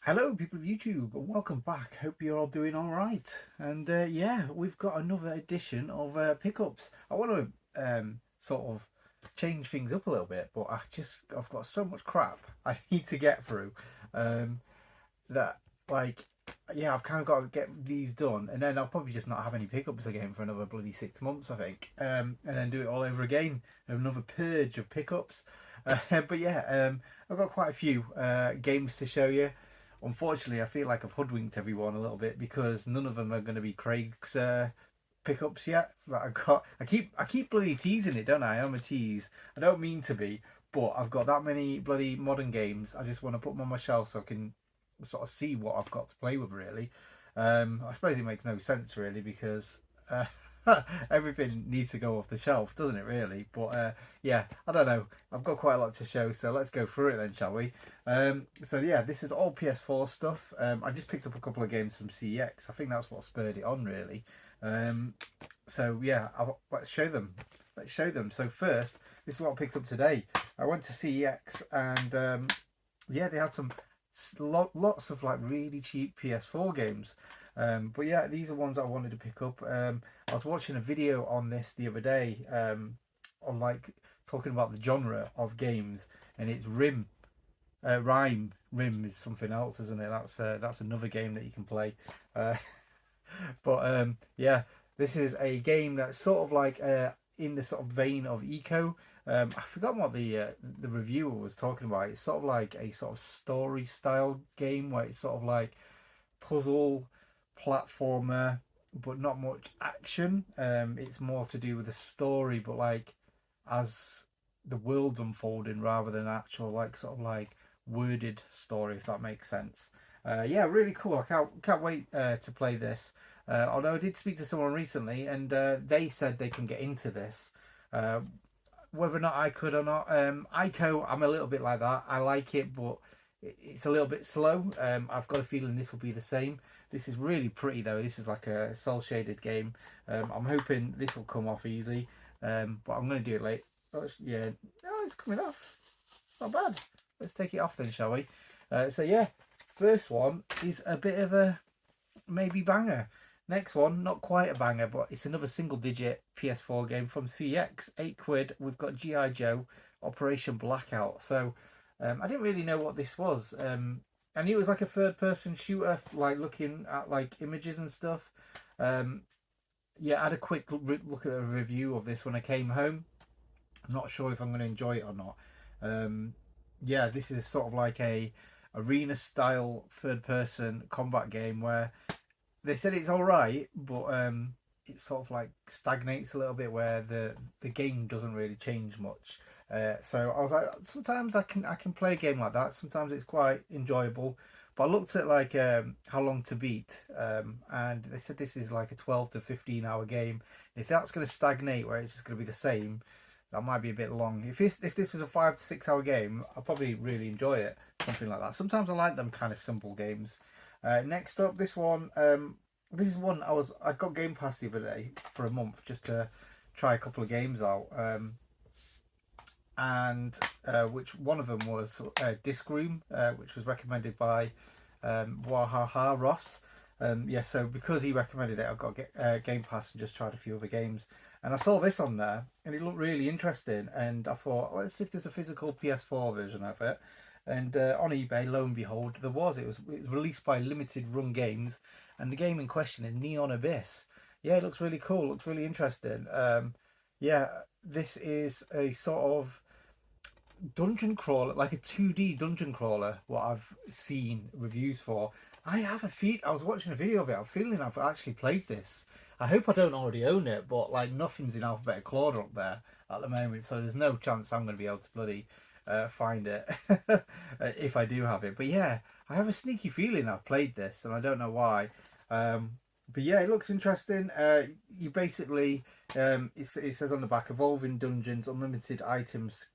Hello, people of YouTube, and welcome back. Hope you're all doing all right. And yeah, we've got another edition of pickups. I want to sort of change things up a little bit, but I've got so much crap I need to get through um, that like yeah, I've kind of got to get these done, and then I'll probably just not have any pickups again for another bloody 6 months, I think, and then do it all over again, another purge of pickups. But yeah, I've got quite a few games to show you. Unfortunately, I feel like I've hoodwinked everyone a little bit because none of them are going to be Craig's pickups yet. That I got, I keep bloody teasing it, don't I? I'm a tease. I don't mean to be, but I've got that many bloody modern games. I just want to put them on my shelf so I can sort of see what I've got to play with. Really, I suppose it makes no sense really because. Everything needs to go off the shelf, doesn't it? Really, but yeah, I don't know. I've got quite a lot to show, so let's go through it then, shall we? So yeah, this is all PS4 stuff. I just picked up a couple of games from CEX. I think that's what spurred it on, really. So yeah, let's show them. Let's show them. So first, this is what I picked up today. I went to CEX and yeah, they had some lots of like really cheap PS4 games. But yeah, these are ones I wanted to pick up. I was watching a video on this the other day, on like talking about the genre of games, and it's Rime. Rim is something else, isn't it? That's another game that you can play. Uh, but yeah, this is a game that's sort of like in the sort of vein of Eco. I forgot what the reviewer was talking about. It's sort of like a sort of story style game where it's sort of like puzzle platformer, but not much action. It's more to do with the story, but like as the world's unfolding rather than actual like sort of like worded story, if that makes sense. Yeah, really cool. I can't wait to play this. Although I did speak to someone recently, and they said they can get into this. Uh, Whether or not I could or not, Ico, I'm a little bit like that. I like it, but it's a little bit slow. I've got a feeling this will be the same. This is really pretty though. This is like a cel shaded game. I'm hoping this will come off easy, but I'm going to do it late. Oh, yeah, oh, it's coming off. It's not bad. Let's take it off then, shall we? So yeah, first one is a bit of a maybe banger. Next one, not quite a banger, but it's another single digit PS4 game from CX, £8. We've got G.I. Joe Operation Blackout. So I didn't really know what this was. I knew it was like a third person shooter, like looking at like images and stuff. Yeah, I had a quick look at a review of this when I came home. I'm not sure if I'm going to enjoy it or not. Yeah, this is sort of like a arena style third person combat game where they said it's all right, but it sort of like stagnates a little bit where the game doesn't really change much. So I was like, sometimes I can play a game like that. Sometimes it's quite enjoyable. But I looked at like how long to beat, and they said this is like a 12 to 15 hour game. If that's going to stagnate where it's just going to be the same, that might be a bit long. If this was a 5 to 6 hour game, I'll probably really enjoy it. Something like that. Sometimes I like them kind of simple games. Next up, this one. This is one I got Game Pass the other day for a month just to try a couple of games out. And which one of them was Disc Room, which was recommended by Wahaha Ross. Yeah, so because he recommended it, I've got Game Pass and just tried a few other games. And I saw this on there, and it looked really interesting. And I thought, let's see if there's a physical PS4 version of it. And on eBay, lo and behold, there was. It was released by Limited Run Games, and the game in question is Neon Abyss. Yeah, it looks really cool. Looks really interesting. Yeah, this is a sort of dungeon crawler, like a 2D dungeon crawler. What I've seen reviews for. I was watching a video of it. I'm feeling I've actually played this. I hope I don't already own it, but like nothing's in alphabetical order up there at the moment, so there's no chance I'm going to be able to bloody find it if I do have it. But yeah, I have a sneaky feeling I've played this, and I don't know why. But yeah, it looks interesting. You basically, it says on the back, evolving dungeons, unlimited items,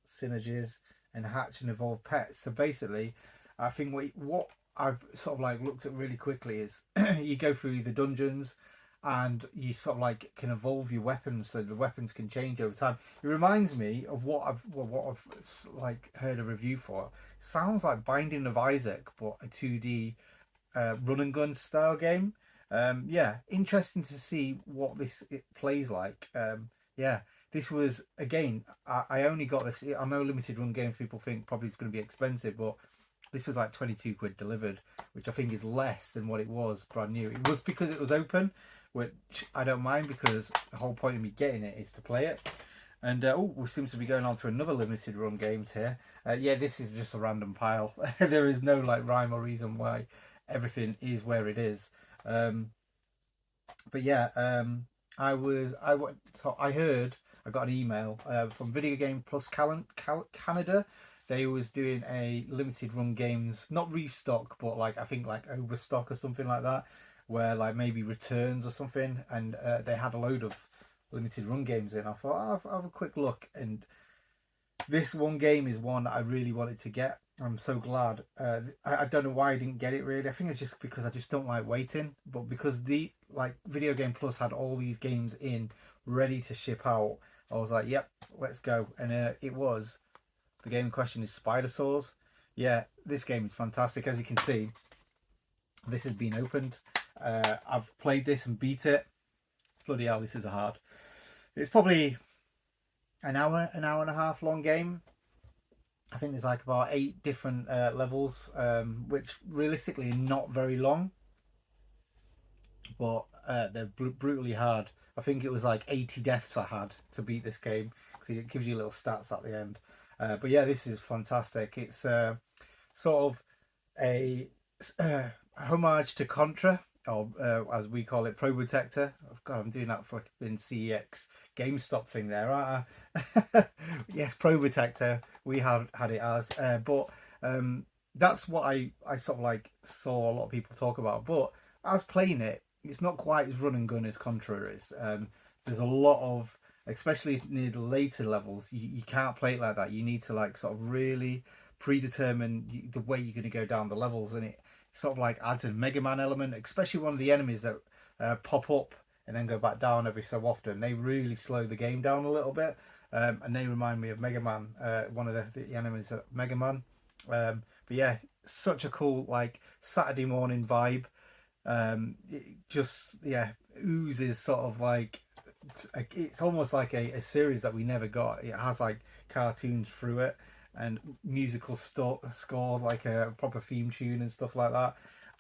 synergies, and hatch and evolve pets. So basically, I think what I've sort of like looked at really quickly is you go through the dungeons, and you sort of like can evolve your weapons, so the weapons can change over time. It reminds me of what I've like heard a review for. Sounds like Binding of Isaac, but a 2D run and gun style game. Yeah, interesting to see what it plays like. Yeah, this was again. I only got this. I know limited run games people think probably it's going to be expensive, but this was like 22 quid delivered, which I think is less than what it was brand new. It was because it was open, which I don't mind because the whole point of me getting it is to play it. And we seem to be going on to another limited run games here. Yeah, this is just a random pile. There is no like rhyme or reason why everything is where it is. But yeah, I heard, I got an email from Video Game Plus Canada. They was doing a limited run games, not restock, but like I think like overstock or something like that, where like maybe returns or something, and they had a load of limited run games in. I thought I'll have a quick look, and this one game is one that I really wanted to get. I'm so glad. I don't know why I didn't get it really. I think it's just because I just don't like waiting. But because the like Video Game Plus had all these games in ready to ship out, I was like, yep, let's go. And it was. The game in question is Spider Saws. Yeah, this game is fantastic. As you can see, this has been opened. I've played this and beat it. Bloody hell, this is hard. It's probably an hour and a half long game. I think there's like about 8 different levels, which realistically are not very long, but they're brutally hard. I think it was like 80 deaths I had to beat this game, because it gives you little stats at the end. But yeah, this is fantastic. It's sort of a homage to Contra, or as we call it, Probotector. Oh, God, I'm doing that fucking CEX GameStop thing there, aren't I? Yes, Probotector. We have had it as, but that's what I sort of like saw a lot of people talk about. But as playing it, it's not quite as run and gun as Contra is. There's a lot of, especially near the later levels, you can't play it like that. You need to like sort of really predetermine the way you're going to go down the levels, and it sort of like adds a Mega Man element, especially one of the enemies that pop up and then go back down every so often. They really slow the game down a little bit, and they remind me of Mega Man, one of the enemies of Mega Man. But yeah, such a cool like Saturday morning vibe. It just, yeah, oozes sort of like, it's almost like a series that we never got. It has like cartoons through it and musical score, like a proper theme tune and stuff like that.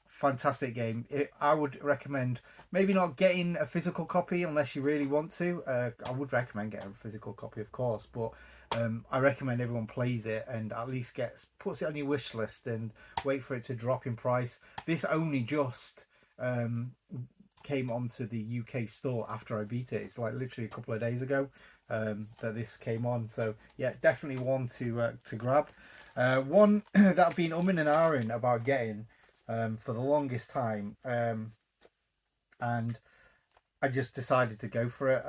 Fantastic game. I would recommend maybe not getting a physical copy unless you really want to. I would recommend getting a physical copy, of course, but I recommend everyone plays it and at least puts it on your wish list and wait for it to drop in price. This only just came onto the UK store after I beat it. It's like literally a couple of days ago that this came on. So yeah, definitely one to grab. One that I've been umming and ahhing about getting for the longest time, and I just decided to go for it.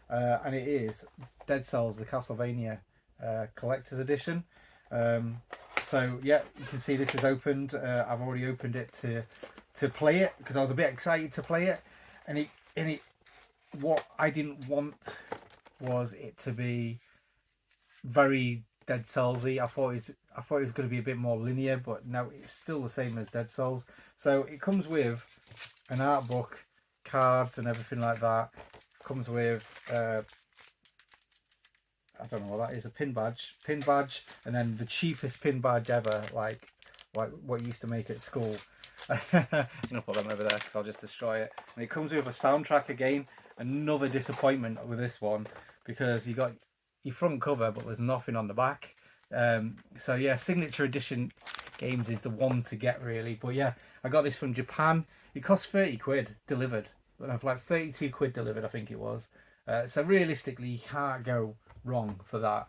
And it is Dead Cells, the Castlevania Collector's Edition. So yeah, you can see this is opened. I've already opened it to play it because I was a bit excited to play it, and it what I didn't want was it to be very Dead Cellsy. I thought it was going to be a bit more linear, but no, it's still the same as Dead Cells. So it comes with an art book, cards, and everything like that. Comes with I don't know what that is, a pin badge, and then the cheapest pin badge ever, like what you used to make at school. I'm gonna put them over there because I'll just destroy it. And it comes with a soundtrack again. Another disappointment with this one, because you got your front cover, but there's nothing on the back. So yeah, signature edition games is the one to get really. But yeah, I got this from Japan. It cost 30 quid delivered. Like 32 quid delivered, I think it was. So realistically, you can't go wrong for that.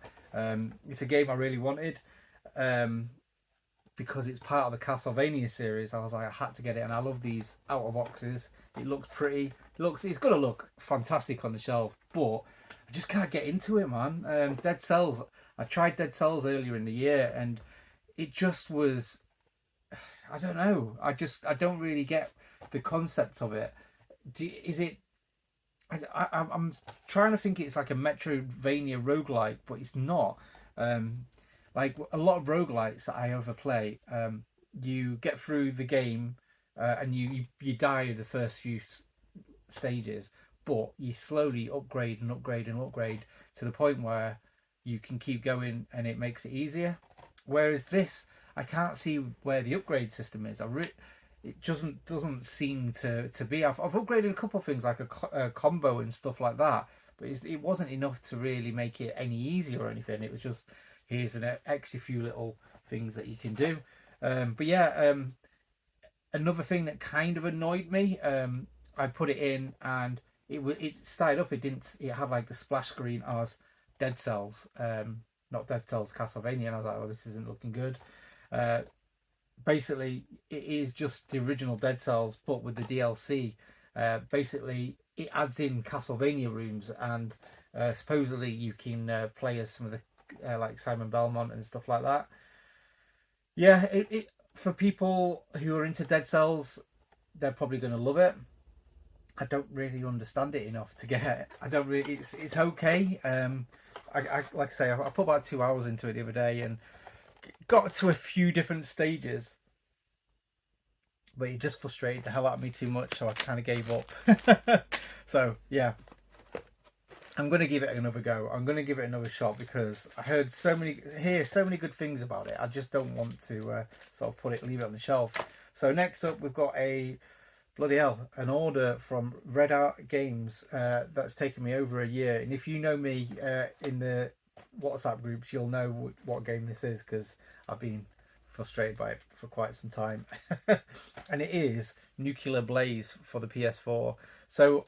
It's a game I really wanted. Because it's part of the Castlevania series, I was like, I had to get it, and I love these outer boxes. It looks pretty. It's gonna look fantastic on the shelf, but I just can't get into it, man. Dead Cells. I tried Dead Cells earlier in the year, and it just was. I don't know. I don't really get the concept of it. Is it? I'm trying to think it's like a Metroidvania roguelike, but it's not. Like a lot of roguelites that I overplay, you get through the game and you die in the first few stages, but you slowly upgrade and upgrade and upgrade to the point where you can keep going and it makes it easier. Whereas this, I can't see where the upgrade system is. It doesn't seem to be. I've upgraded a couple of things like a combo and stuff like that, but it wasn't enough to really make it any easier or anything. It was just, here's an extra few little things that you can do. But yeah, another thing that kind of annoyed me, I put it in and it started up. It had like the splash screen as Dead Cells, not Dead Cells Castlevania, and I was like, oh, this isn't looking good. Basically, it is just the original Dead Cells, but with the DLC. Basically, it adds in Castlevania rooms, and supposedly you can play as some of the like Simon Belmont and stuff like that. Yeah, it for people who are into Dead Cells, they're probably going to love it. I don't really understand it enough to get it. I don't really. It's okay. I like I say, I put about 2 hours into it the other day and got to a few different stages, but it just frustrated the hell out of me too much, so I kind of gave up. So yeah, I'm going to give it another go. I'm going to give it another shot because I heard so many good things about it. I just don't want to sort of leave it on the shelf. So next up, we've got an order from Red Art Games that's taken me over a year. And if you know me in the WhatsApp groups, you'll know what game this is because I've been frustrated by it for quite some time. And it is Nuclear Blaze for the PS4. So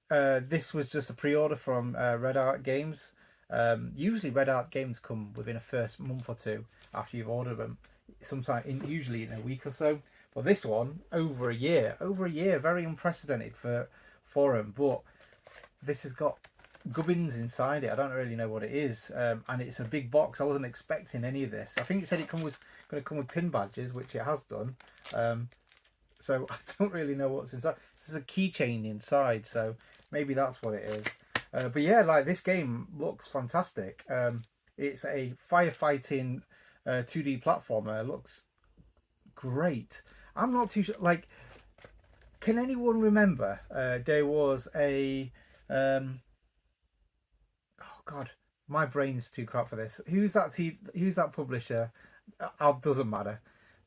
this was just a pre-order from Red Art Games. Usually Red Art Games come within a first month or two after you've ordered them, usually in a week or so. But this one, over a year, very unprecedented for them. But this has got gubbins inside it. I don't really know what it is, and it's a big box. I wasn't expecting any of this. I think it said it going to come with pin badges, which it has done. So I don't really know what's inside. There's a keychain inside, so maybe that's what it is. But yeah, like this game looks fantastic. It's a firefighting 2D platformer. It looks great. I'm not too sure. Like, can anyone remember? There was a. Oh God, my brain's too crap for this. Who's that publisher? Doesn't matter.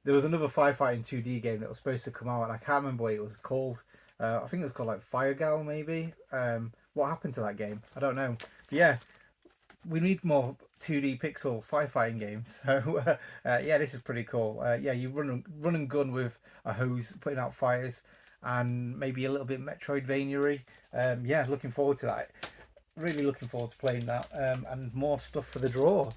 There was another firefighting 2D game that was supposed to come out, and I can't remember what it was called. I think it was called like Fire Gal, maybe. What happened to that game? I don't know. But yeah, we need more 2D pixel firefighting games. So yeah, this is pretty cool. Yeah, you run and gun with a hose, putting out fires, and maybe a little bit Metroidvania-y. Yeah, looking forward to that. Really looking forward to playing that. And more stuff for the drawer.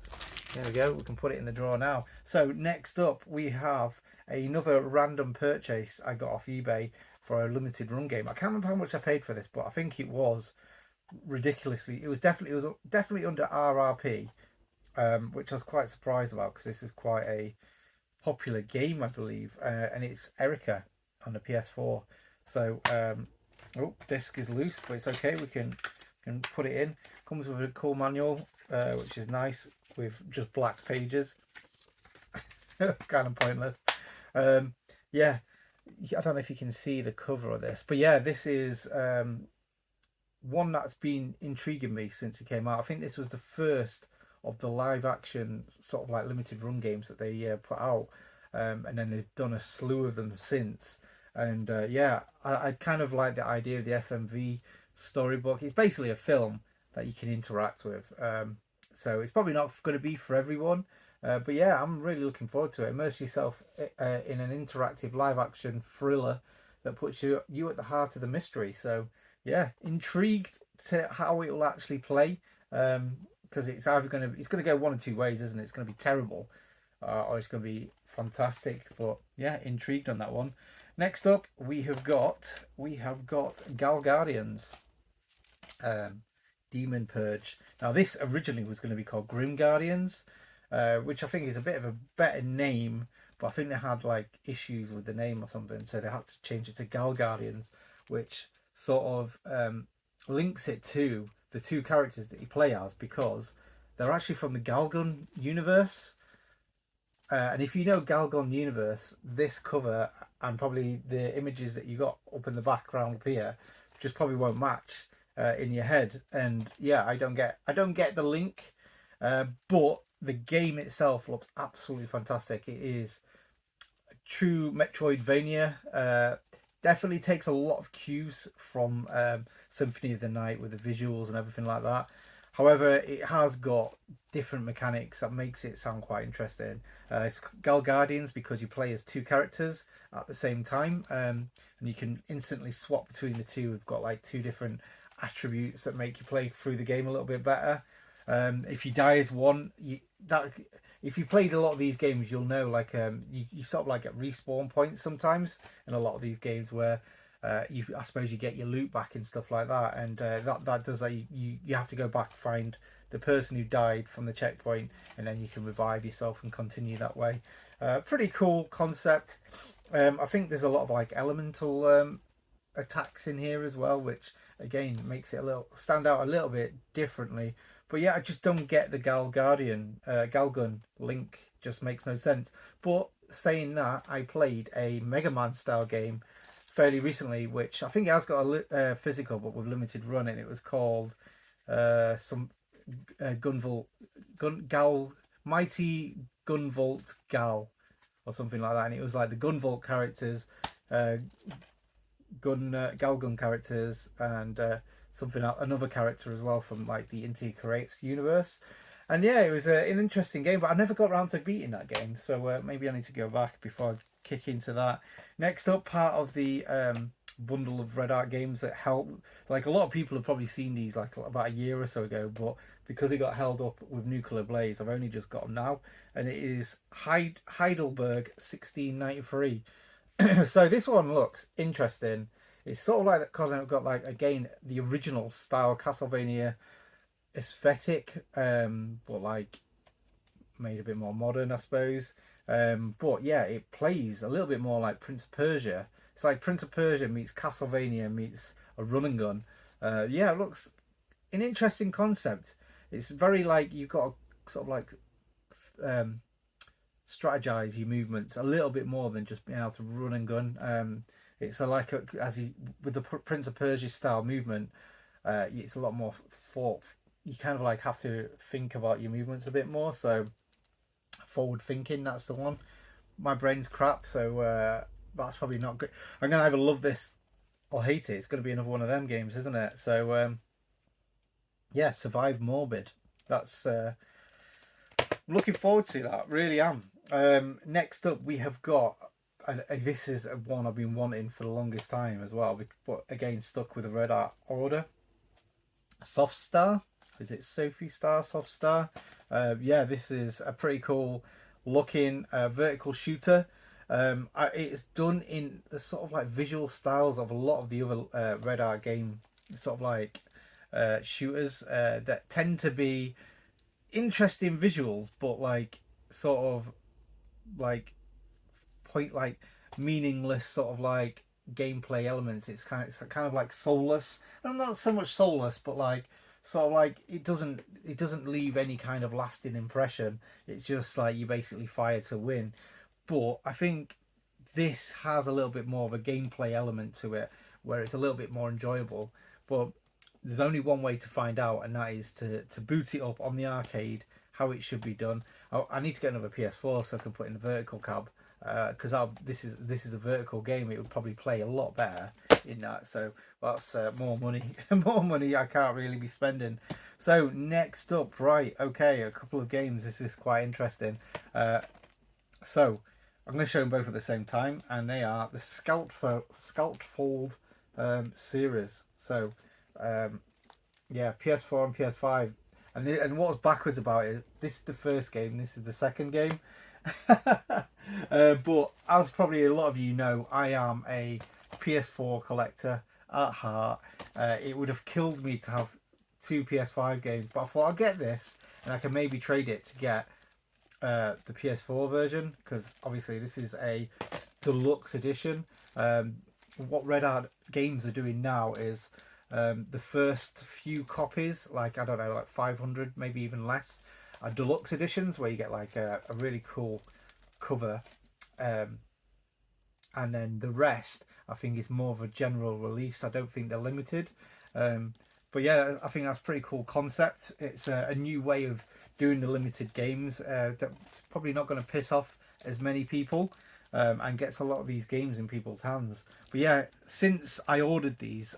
There we go. We can put it in the drawer now. So next up, we have another random purchase I got off eBay for a limited run game. I can't remember how much I paid for this, but I think it was ridiculously. It was definitely under RRP. Which I was quite surprised about because this is quite a popular game, I believe, and it's Erica on the PS4. So, disc is loose, but it's okay. We can put it in. Comes with a cool manual, which is nice, with just black pages. Kind of pointless. Yeah, I don't know if you can see the cover of this, but yeah, this is one that's been intriguing me since it came out. I think this was the first of the live action sort of like limited run games that they put out, and then they've done a slew of them since. And yeah, I kind of like the idea of the FMV storybook. It's basically a film that you can interact with, so it's probably not going to be for everyone, but yeah, I'm really looking forward to it. Immerse yourself in an interactive live action thriller that puts you at the heart of the mystery. So yeah, intrigued to how it will actually play, because it's either going to go one or two ways, isn't it? It's going to be terrible, or it's going to be fantastic. But yeah, intrigued on that one. Next up, we have got GGuardians, Demon Purge. Now this originally was going to be called Grim Guardians, which I think is a bit of a better name, but I think they had like issues with the name or something, so they had to change it to GGuardians, which sort of links it to the two characters that you play as, because they're actually from the Galgun universe. And if you know Galgun universe, this cover and probably the images that you got up in the background up here just probably won't match in your head. And yeah, I don't get the link, but the game itself looks absolutely fantastic. It is a true Metroidvania. Definitely takes a lot of cues from Symphony of the Night with the visuals and everything like that. However, it has got different mechanics that makes it sound quite interesting. It's GGuardians because you play as two characters at the same time, and you can instantly swap between the two. We've got like two different attributes that make you play through the game a little bit better. If you die as one, if you've played a lot of these games, you'll know like you sort of like at respawn points sometimes in a lot of these games where I suppose you get your loot back and stuff like that, and that does that. You have to go back, find the person who died from the checkpoint, and then you can revive yourself and continue that way. Pretty cool concept. I think there's a lot of like elemental attacks in here as well, which again makes it stand out a little bit differently. But yeah, I just don't get the Galgun link. Just makes no sense. But saying that, I played a Mega Man style game fairly recently, which I think it has got a physical but with limited run, and it was called Mighty Gunvolt Gal or something like that, and it was like the Gunvolt characters, Galgun characters, and another character as well from like the Inti Creates universe. And yeah, it was an interesting game, but I never got around to beating that game, so maybe I need to go back before I kick into that. Next up, part of the bundle of Red Art games that helped, like a lot of people have probably seen these like about a year or so ago, but because it got held up with Nuclear Blaze, I've only just got them now, and it is Heidelberg 1693. So this one looks interesting. It's sort of like that because I've got like again the original style Castlevania aesthetic, but like made a bit more modern, I suppose. But yeah, it plays a little bit more like Prince of Persia. It's like Prince of Persia meets Castlevania meets a run and gun. Yeah, it looks an interesting concept. It's very like you've got to sort of like strategize your movements a little bit more than just being able to run and gun. It's with the Prince of Persia style movement, it's a lot more thought. You kind of like have to think about your movements a bit more. So forward thinking, that's the one. My brain's crap, so that's probably not good. I'm gonna either love this or hate it. It's gonna be another one of them games, isn't it? So yeah, Survive Morbid. That's looking forward to that. Really am. Next up, we have got. This is one I've been wanting for the longest time as well, but again stuck with the Red Art order. Soft Star. Is it Sophie Star? Soft Star? Yeah, this is a pretty cool looking vertical shooter. It's done in the sort of like visual styles of a lot of the other Red Art game sort of like shooters that tend to be interesting visuals, but like sort of like meaningless sort of like gameplay elements. It's kind of like soulless, and not so much soulless, but like sort of like it doesn't leave any kind of lasting impression. It's just like you basically fire to win. But I think this has a little bit more of a gameplay element to it, where it's a little bit more enjoyable. But there's only one way to find out, and that is to boot it up on the arcade how it should be done. I need to get another PS4 so I can put in the vertical cab, because this is a vertical game. It would probably play a lot better in that. So that's more money more money I can't really be spending. So next up, right, okay, a couple of games. This is quite interesting. So I'm going to show them both at the same time, and they are the Scalpfold series. So yeah, PS4 and PS5. And what was backwards about it, this is the first game, this is the second game. But as probably a lot of you know, I am a PS4 collector at heart. It would have killed me to have two PS5 games, but I thought I'll get this and I can maybe trade it to get the PS4 version, because obviously this is a deluxe edition. What Red Art Games are doing now is the first few copies, like I don't know, like 500, maybe even less, are deluxe editions where you get like a really cool cover, and then the rest I think is more of a general release. I don't think they're limited. But yeah, I think that's a pretty cool concept. It's a new way of doing the limited games that's probably not going to piss off as many people, and gets a lot of these games in people's hands. But yeah, since I ordered these,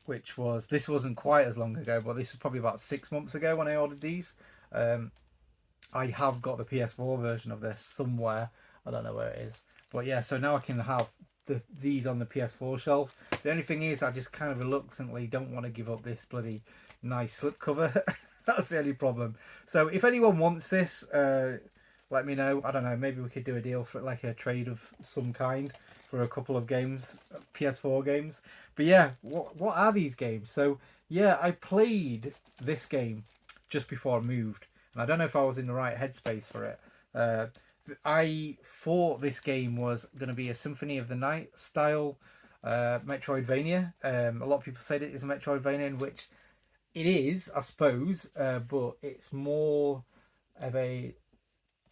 this wasn't quite as long ago, but this was probably about 6 months ago when I ordered these. I have got the PS4 version of this somewhere. I don't know where it is. But yeah, so now I can have these on the PS4 shelf. The only thing is I just kind of reluctantly don't want to give up this bloody nice slipcover. That's the only problem. So if anyone wants this, let me know. I don't know, maybe we could do a deal for like a trade of some kind for a couple of games, PS4 games. But yeah, what are these games? So yeah, I played this game just before I moved, and I don't know if I was in the right headspace for it. I thought this game was going to be a Symphony of the Night style Metroidvania. A lot of people said it is a Metroidvania, in which it is, I suppose, but it's more of a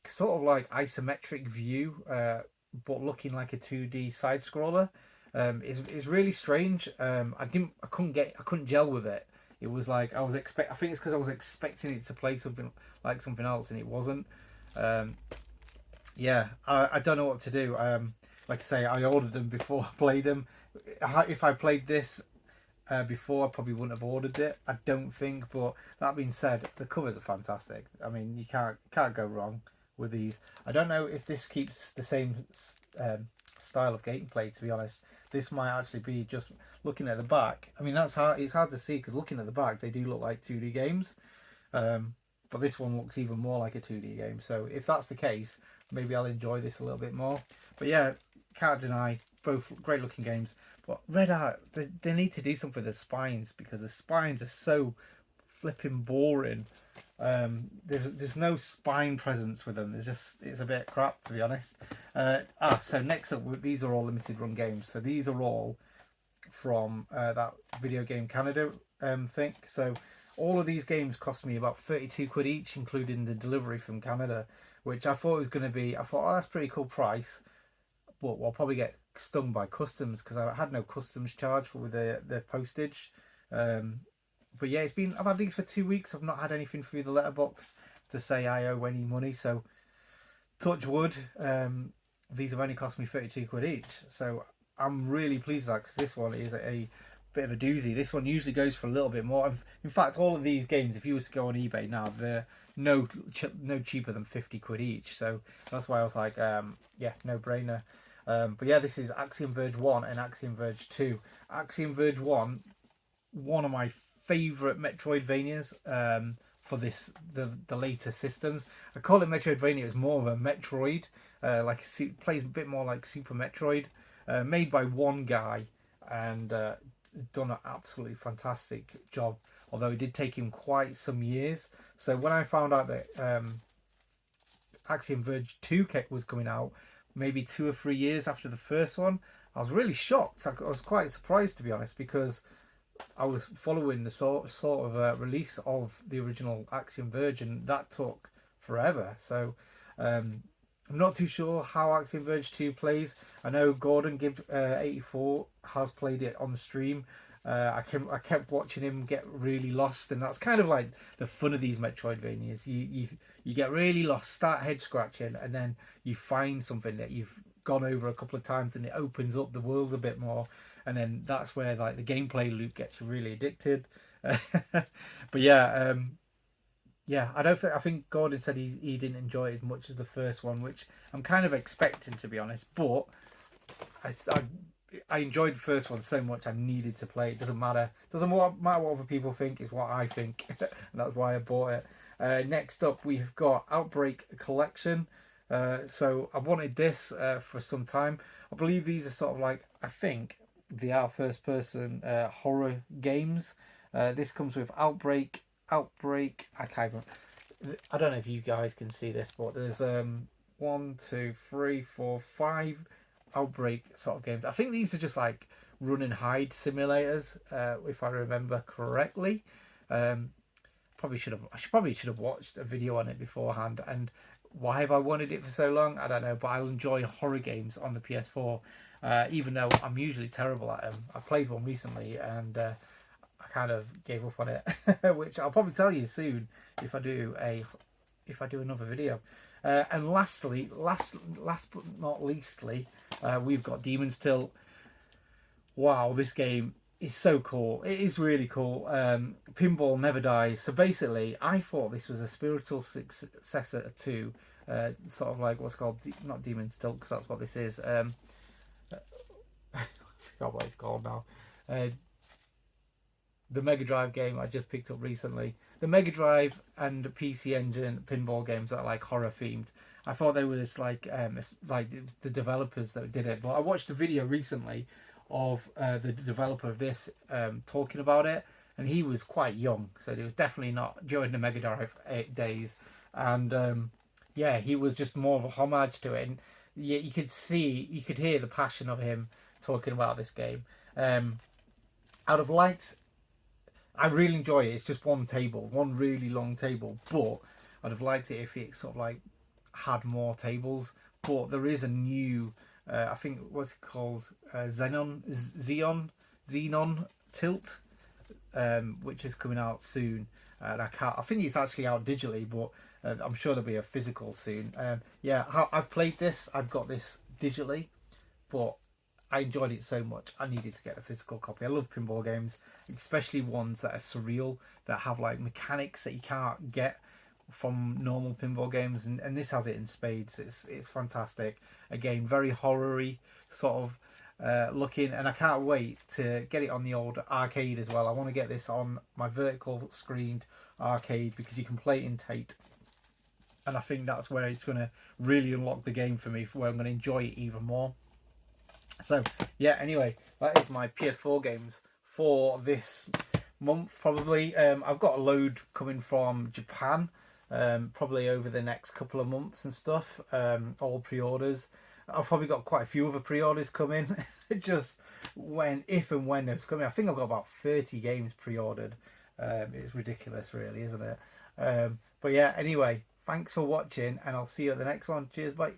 sort of like isometric view, but looking like a 2D side scroller. It's really strange. I couldn't gel with it. It was like I think it's because I was expecting it to play something like something else, and it wasn't. Yeah, I don't know what to do. Like I say, I ordered them before I played them. If I played this before, I probably wouldn't have ordered it, I don't think. But that being said, the covers are fantastic. I mean, you can't go wrong with these. I don't know if this keeps the same style of gameplay, to be honest. This might actually be just looking at the back. I mean, it's hard to see, because looking at the back, they do look like 2D games. But this one looks even more like a 2D game. So if that's the case, maybe I'll enjoy this a little bit more. But yeah, can't deny, both great looking games. But Red Art, they need to do something with the spines, because the spines are so flipping boring. There's no spine presence with them. It's a bit crap, to be honest. So next up, these are all limited run games. So these are all from that Video Game Canada thing. So all of these games cost me about 32 quid each, including the delivery from Canada, which I thought was going to be, oh, that's a pretty cool price, but I'll probably get stung by customs, because I had no customs charge with the postage. But yeah, I've had these for 2 weeks. I've not had anything through the letterbox to say I owe any money. So touch wood, these have only cost me 32 quid each. So I'm really pleased with that, because this one is a bit of a doozy. This one usually goes for a little bit more. In fact, all of these games, if you was to go on eBay now, they're no cheaper than 50 quid each. So that's why I was like, yeah, no brainer. But yeah, this is Axiom Verge 1 and Axiom Verge 2. Axiom Verge 1, one of my favourite Metroidvanias for the later systems. I call it Metroidvania. It's more of a Metroid, plays a bit more like Super Metroid, made by one guy, and done an absolutely fantastic job, although it did take him quite some years. So when I found out that Axiom Verge 2 was coming out maybe 2 or 3 years after the first one, I was really shocked. I was quite surprised, to be honest, because I was following the sort of release of the original Axiom Verge, and that took forever. So I'm not too sure how Axiom Verge 2 plays. I know Gordon Gibb 84 has played it on the stream. I kept watching him get really lost, and that's kind of like the fun of these Metroidvanias. You get really lost, start head scratching, and then you find something that you've gone over a couple of times, and it opens up the world a bit more, and then that's where like the gameplay loop gets really addicted. But yeah, I think Gordon said he didn't enjoy it as much as the first one, which I'm kind of expecting, to be honest. But I enjoyed the first one so much I needed to play it. Doesn't matter what other people think, is what I think. And that's why I bought it. Next up, we've got Outbreak Collection. So I wanted this for some time. I believe these are sort of like, I think they are first person horror games. This comes with Outbreak. I can't even. I don't know if you guys can see this, but there's 1, 2, 3, 4, 5 Outbreak sort of games. I think these are just like run and hide simulators, if I remember correctly. Probably should have watched a video on it beforehand. And why have I wanted it for so long? I don't know, but I enjoy horror games on the PS4, even though I'm usually terrible at them. I played one recently and I kind of gave up on it, which I'll probably tell you soon if I do another video. And last but not leastly, we've got Demon's Tilt. Wow, this game is so cool. It is really cool. Pinball never dies. So basically, I thought this was a spiritual successor to sort of like what's called, not Demon's Tilt, because that's what this is. I forgot what it's called now. The Mega Drive game I just picked up recently. The Mega Drive and the PC Engine pinball games that are like horror themed. I thought they were just like the developers that did it. But I watched a video recently of the developer of this talking about it, and he was quite young, so it was definitely not during the Mega Drive days. And yeah, he was just more of a homage to it, and you could hear the passion of him talking about this game. I'd have liked. I really enjoy it. It's just one table, one really long table, but I'd have liked it if it sort of like had more tables. But there is a new, I think, what's it called, Xenon Tilt, which is coming out soon. And I think it's actually out digitally, but I'm sure there'll be a physical soon. Yeah, I've played this. I've got this digitally, but I enjoyed it so much I needed to get a physical copy. I love pinball games, especially ones that are surreal, that have like mechanics that you can't get from normal pinball games, and this has it in spades. It's fantastic. Again, very horror-y sort of looking, and I can't wait to get it on the old arcade as well. I want to get this on my vertical screened arcade because you can play it in Tate, and I think that's where it's going to really unlock the game for me, where I'm going to enjoy it even more. So yeah, anyway, that is my PS4 games for this month probably. I've got a load coming from Japan, probably over the next couple of months and stuff, all pre-orders. I've probably got quite a few other pre-orders coming, just if and when it's coming. I think I've got about 30 games pre-ordered. It's ridiculous really, isn't it? But yeah, anyway, thanks for watching, and I'll see you at the next one. Cheers, bye.